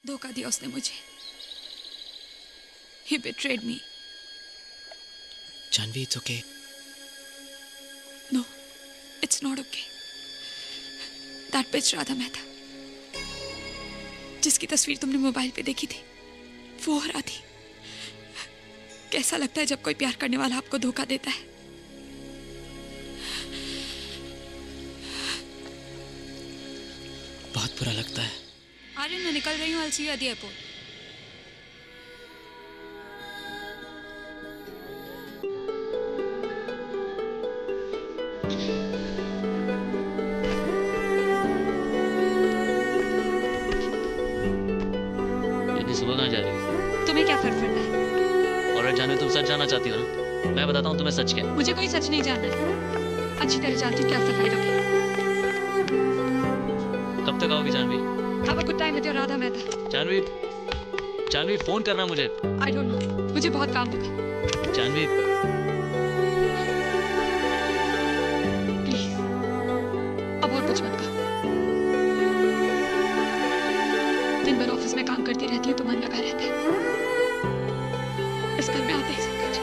धोखा दिया उसने मुझे। He betrayed me. Janvi, it's okay. No, it's not okay. That bitch Radha Mehta, जिसकी तस्वीर तुमने मोबाइल पे देखी थी, वो हो थी। कैसा लगता है जब कोई प्यार करने वाला आपको धोखा देता है? बहुत बुरा लगता है। आर्यन, मैं निकल रही हूँ। I'll see you at the airport. सुबह कहाँ जा रही हो? तुम्हें क्या फर्क पड़ता है? और जाने तुम सच जानना चाहती हो ना? मैं बताता हूँ तुम्हें सच क्या। मुझे कोई सच नहीं जानना है। अच्छी तरह जानती हूँ क्या सफाई रखी। कब तक आओगी Jahnavi? Have a good time with your Radha Mehta. Jahnavi, Jahnavi phone करना मुझे। I don't know, मुझे बहुत काम होगा। जानवी प्लीज अब और कुछ मत कहो। दिन भर ऑफिस में काम करती रहती हूँ तो मन लगा रहता है। इस घर में आते ही सब कुछ।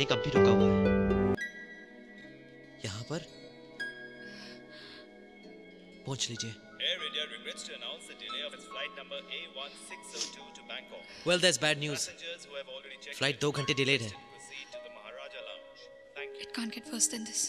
एक अब भी रुका हुआ है यहाँ पर। पहुंच लीजिए। Air India regrets to announce the delay of its flight number A1602 to Bangkok. Well, there's bad news. Flight 2 घंटे delayed है। Proceed to the Maharaja Lounge. Thank you. It can't get worse than this.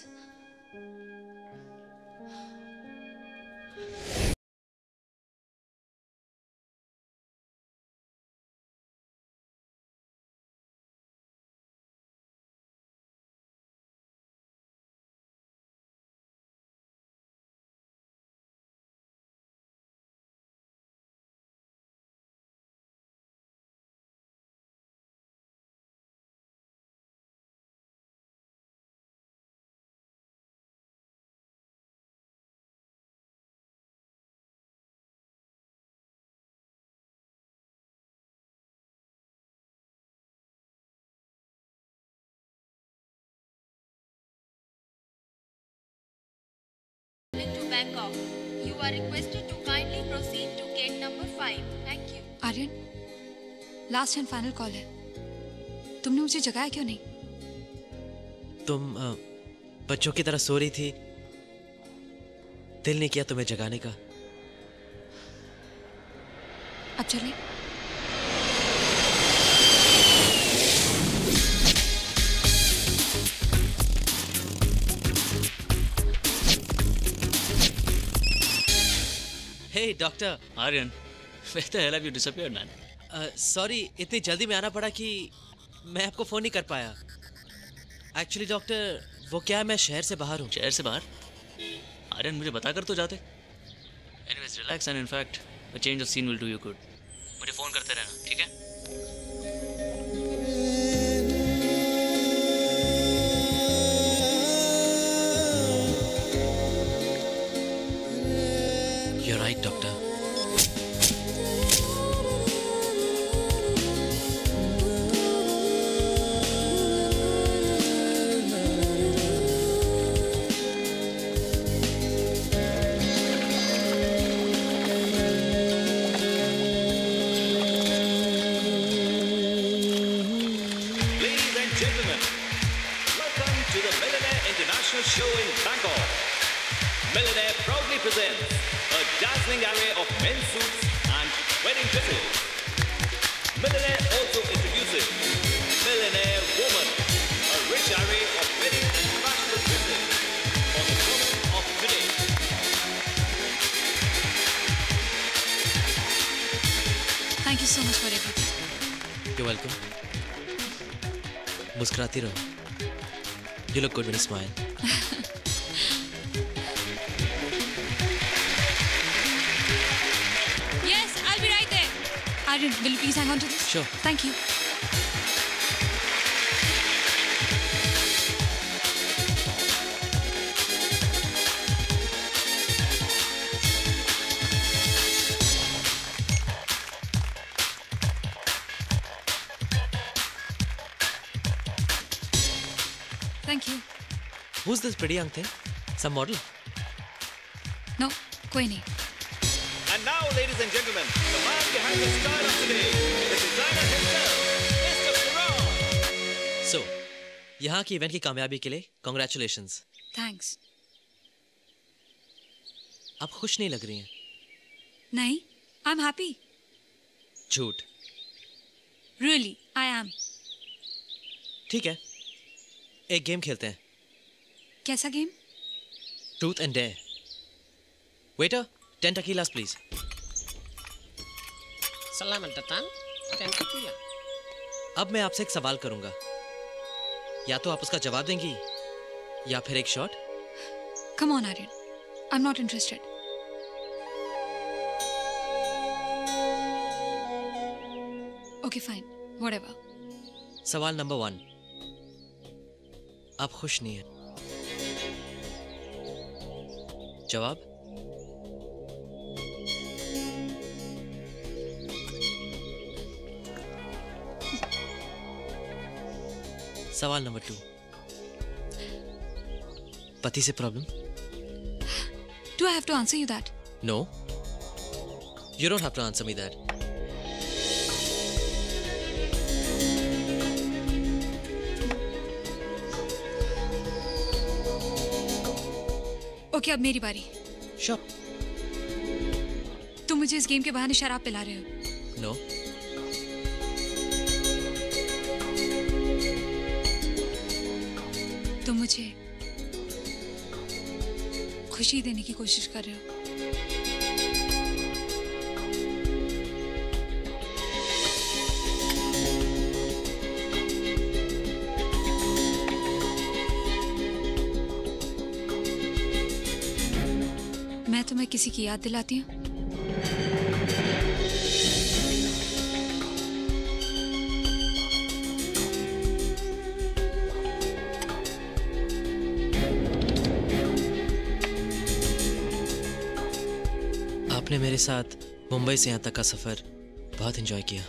To Bangkok. You are requested to kindly proceed to gate number 5. Thank you. Aryan, last and final call है। तुमने मुझे जगाया क्यों नहीं? तुम बच्चों की तरह सो रही थी, दिल नहीं किया तुम्हें जगाने का। अब चलें? Hey, doctor. Aryan, where the hell have you disappeared, man? Sorry, इतनी जल्दी में आना पड़ा कि मैं आपको फोन नहीं कर पाया। एक्चुअली डॉक्टर, वो क्या है, मैं शहर से बाहर हूँ। शहर से बाहर? आर्यन, मुझे बता कर तो जाते। Anyways, relax and in fact, a change of scene will do you good. मुझे फोन करते रहना, ठीक है? You're right, doctor. Show in Bangkok. Millionaire proudly presents a dazzling array of men's suits and wedding dresses. Millionaire also introduces Millionaire Woman, a rich array of wedding and fashionable dresses for the women of today. Thank you so much for everything. You're welcome. मुस्कुराती रहो. You look good when you smile. Yes, I'll be right there. Aryan, will you please hang on to this? Sure. Thank you. Thank you. Who's this pretty young thing? Some model? No, कोई नहीं. And now, ladies and gentlemen, the man behind the style of today, the designer himself, Mr. Farah. So, यहाँ की event की कामयाबी के लिए congratulations. Thanks. आप खुश नहीं लग रही हैं. नहीं, I'm happy. झूठ. Really, I am. ठीक है. एक गेम खेलते हैं. कैसा game? Truth and dare. Waiter, 10 tequilas please. Selamat datang. Dan tequila. अब मैं आपसे एक सवाल करूंगा. या तो आप उसका जवाब देंगी या फिर एक shot. Come on, Aryan. I'm not interested. Okay, fine. Whatever. सवाल नंबर 1. आप खुश नहीं हैं. जवाब. सवाल नंबर 2. पति से problem? Do I have to answer you that? No. You don't have to answer me that. Okay, अब मेरी बारी. Sure. तुम मुझे इस गेम के बहाने शराब पिला रहे हो. No. तुम मुझे खुशी देने की कोशिश कर रहे हो. मैं तुम्हें किसी की याद दिलाती हूँ. आपने मेरे साथ मुंबई से यहाँ तक का सफर बहुत एंजॉय किया.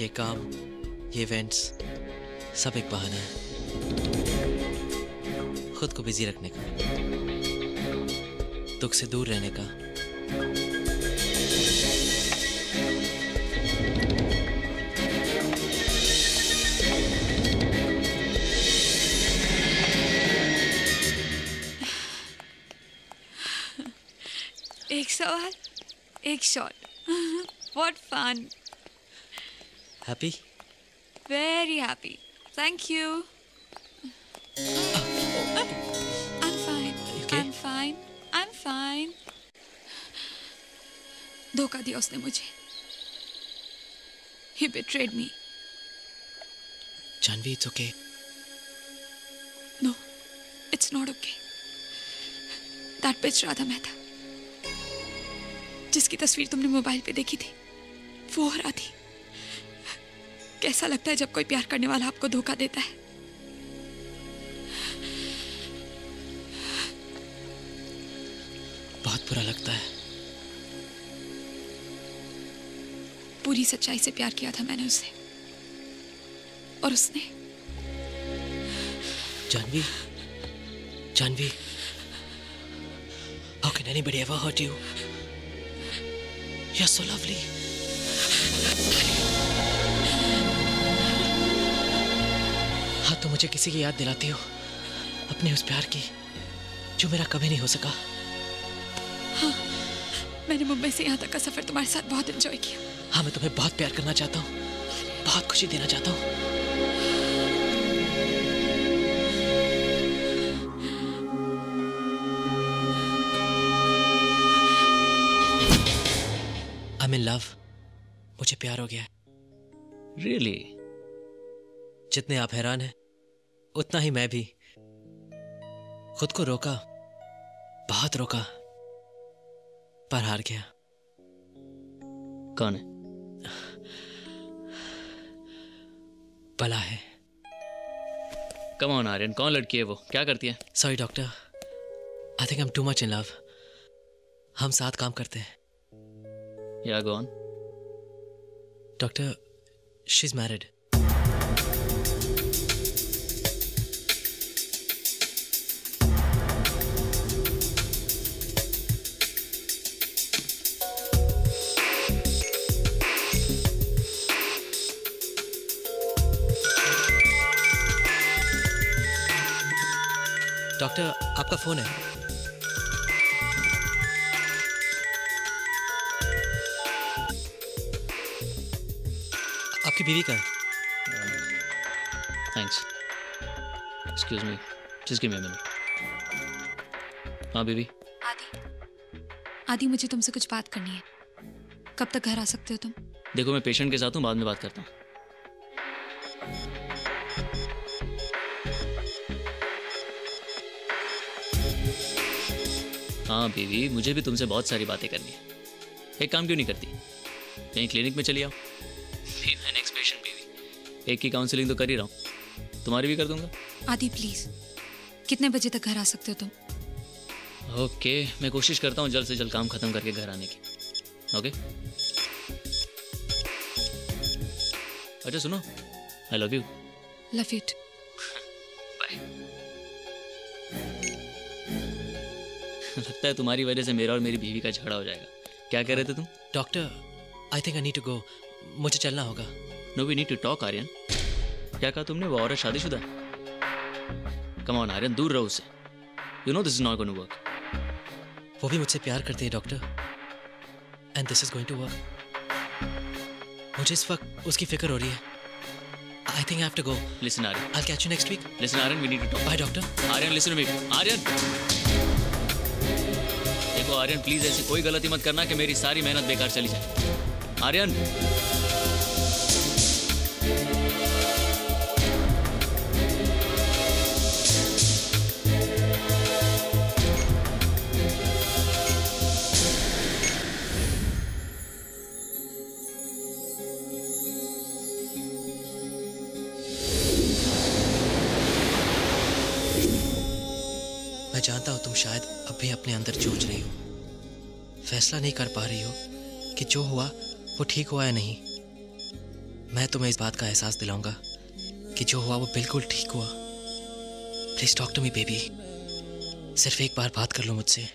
ये काम, ये इवेंट्स सब एक बहाना है खुद को बिजी रखने का, दुख से दूर रहने का. एक सवाल, एक shot. What fun. Happy? Very happy. Thank you. I'm fine. Okay? I'm fine. I'm fine. धोखा दिया उसने मुझे. He betrayed me. Janvi, it's okay. No, it's not okay. That bitch Radha Mehta, जिसकी तस्वीर तुमने मोबाइल पे देखी थी, वो हो रहा थी. कैसा लगता है जब कोई प्यार करने वाला आपको धोखा देता है. बहुत बुरा लगता है. पूरी सच्चाई से प्यार किया था मैंने उससे, और उसने. Janvi, Janvi, how can anybody ever hurt you? You're so lovely. हाँ, तो मुझे किसी की याद दिलाती हो, अपने उस प्यार की जो मेरा कभी नहीं हो सका. हाँ, मैंने मुंबई से यहाँ तक का सफर तुम्हारे साथ बहुत एंजॉय किया. हाँ, मैं तुम्हें बहुत प्यार करना चाहता हूँ, बहुत खुशी देना चाहता हूँ. I'm in love. मुझे प्यार हो गया है. Really? जितने आप हैरान हैं, उतना ही मैं भी. खुद को रोका बहुत रोका पर हार गया। कौन है? बला है। कम ऑन आर्यन, कौन लड़की है वो? क्या करती है? Sorry doctor, I think I am too much in love. हम साथ काम करते हैं। या go on. Doctor, she is married. Doctor, आपका फोन है। आपकी बीवी का है। Thanks. Excuse me, just give me a minute. हाँ बेबी। आदि, मुझे तुमसे कुछ बात करनी है। कब तक घर आ सकते हो तुम? देखो मैं पेशेंट के साथ हूँ, बाद में बात करता हूँ। हाँ बेबी, मुझे भी तुमसे बहुत सारी बातें करनी है। एक काम क्यों नहीं करती, कहीं क्लिनिक में चली आओ। नेक्स्ट पेशेंट बेबी, एक की काउंसलिंग तो कर ही रहा हूँ, तुम्हारी भी कर दूंगा। आदि प्लीज, कितने बजे तक घर आ सकते हो तुम? ओके, मैं कोशिश करता हूँ जल्द से जल्द काम खत्म करके घर आने की। ओके अच्छा सुनो, I love you. Love you. Bye. लगता है तुम्हारी वजह से मेरा और मेरी बीवी का झगड़ा हो जाएगा। क्या कह रहे थे तुम? Doctor, I think I need to go. मुझे चलना होगा। No we need to talk Aryan. क्या कहा तुमने? वो औरत शादीशुदा है? कम ऑन आर्यन, दूर रहो उससे। You know this is not going to work. वो भी मुझसे प्यार करती है doctor, and this is going to work. मुझे इस वक्त उसकी फिक्र हो रही है। I think I have to go. Listen Aryan, I will catch you next week. Listen Aryan, we need to talk. Bye doctor. Aryan listen to me. Aryan देखो आर्यन, प्लीज ऐसी कोई गलती मत करना कि मेरी सारी मेहनत बेकार चली जाए। आर्यन मैं जानता हूँ तुम शायद अब भी अपने अंदर जूझ रही हो, फैसला नहीं कर पा रही हो कि जो हुआ वो ठीक हुआ या नहीं। मैं तुम्हें इस बात का एहसास दिलाऊंगा कि जो हुआ वो बिल्कुल ठीक हुआ। Please talk to me baby, सिर्फ एक बार बात कर लो मुझसे।